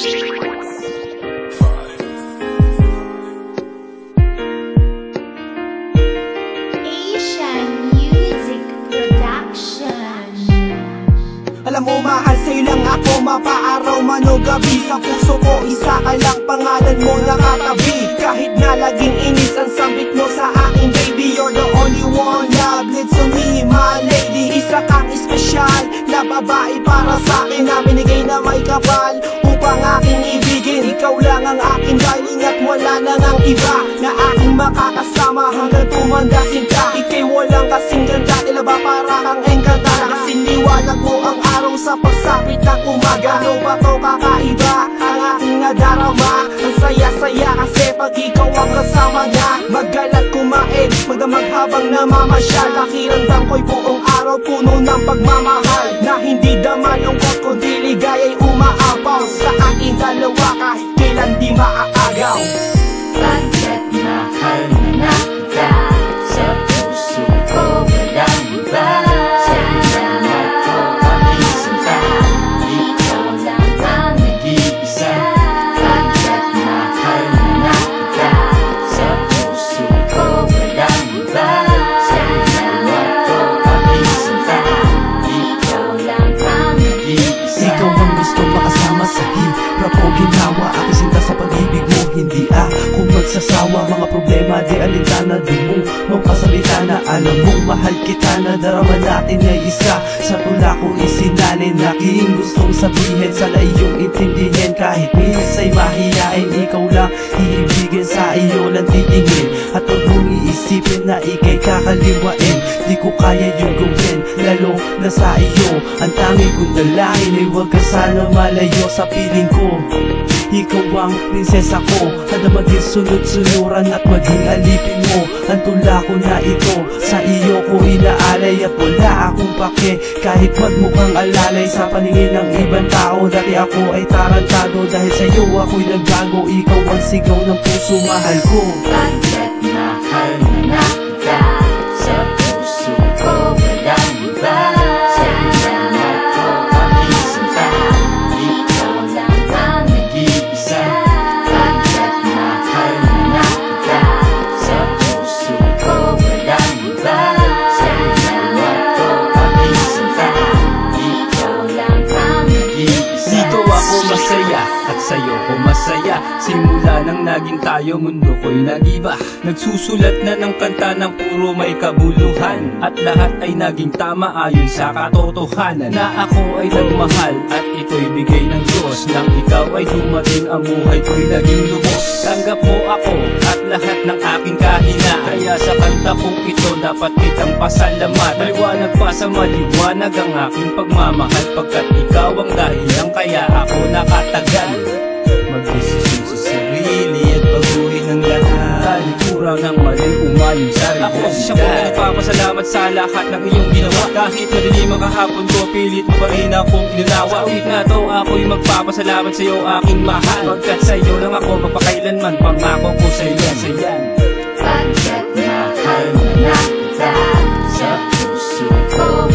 Alam mo mahal, sa'yo lang ako mapaaraw man o gabi. Sa puso ko isa ka lang, pangalan mo nakatabi. Kahit na laging inis ang sambit mo sa akin, baby, you're the only one love leads to me, my lady. Isa kang espesyal na babae para sa akin, na binigay na may kapal upang aking ibigin. Ikaw lang ang aking darling at wala nang ang iba na aking makakasama hanggang tumandasin ka. Ika'y walang kasing ganda, tila ba para kang engkanta? Nakasiliwanag mo ang araw sa pagsapit ng umaga. Ano ba to kakaiba ang aking nadarama? Ang saya-saya kasi pag ikaw ang kasama na. Maggalat kumain, magdamag habang namamasyal. Pakiramdam ko'y buong araw puno ng pagmamahal, na hindi damalungkot kundi ligaya'y umaapaw sa ating dalawa kahit kailan di maaagaw. Pagkat mahal na kita, sa puso ko walang iba. Ginawa aking sinta sa pag-ibig mo, hindi ako magsasawa. Mga problema di alintana, di mo magpasalita na alam mong mahal kita. Nadarama natin ay isa sa tula ko isinalin. Aking gustong sabihin, sana iyong intindihin. Kahit minsa'y mahihain, ikaw lang iibigin, sa iyo lang titingin. At huwag mong iisipin na ika'y kakaliwain. Di ko kaya yung gawin, lalo na sa iyo. Ang tangi kong dalangin ay huwag ka sana malayo sa piling ko. Ikaw ang prinsesa ko, kada maging sunod-sunuran at maging alipin mo. Ang tula ko na ito, sa iyo ko inaalay. At wala akong pake, kahit magmukhang alalay sa paningin ng ibang tao. Dati ako ay tarantado, dahil sa iyo ako'y nagbago. Ikaw ang sigaw ng puso, mahal ko. Pagkat mahal na kita, sa puso ko walang iba. At sa'yo ko masaya, simula nang naging tayo mundo ko'y nagiba. Nagsusulat na ng kanta ng puro may kabuluhan, at lahat ay naging tama ayon sa katotohanan. Na ako ay nagmahal at ito'y bigay ng Diyos. Nang ikaw ay dumating ang buhay ko'y naging lubos. Tanggap mo ako at lahat ng aking kahinaan, kaya sa kanta kong ito dapat kitang pasalamatan. Maliwanag pa sa maliwanag ang aking pagmamahal, pagkat ikaw ang dahilan kaya ako nakatagal. Magdesisyon sa sarili at baguhin ang lahat, talikuran ng maling umayon sa realidad. Ako si siyang na nagpapasalamat sa lahat ng iyong ginawa. Kahit madilim ang kahapon ko, pilit mo pa rin akong inunawa. Sa ulit na to ako'y magpapasalamat sa iyo aking mahal, pagkat sa iyo lang ako magpakailanman. Pangako ko sa iyo sa yan. Pagkat mahal na kita, sa puso ko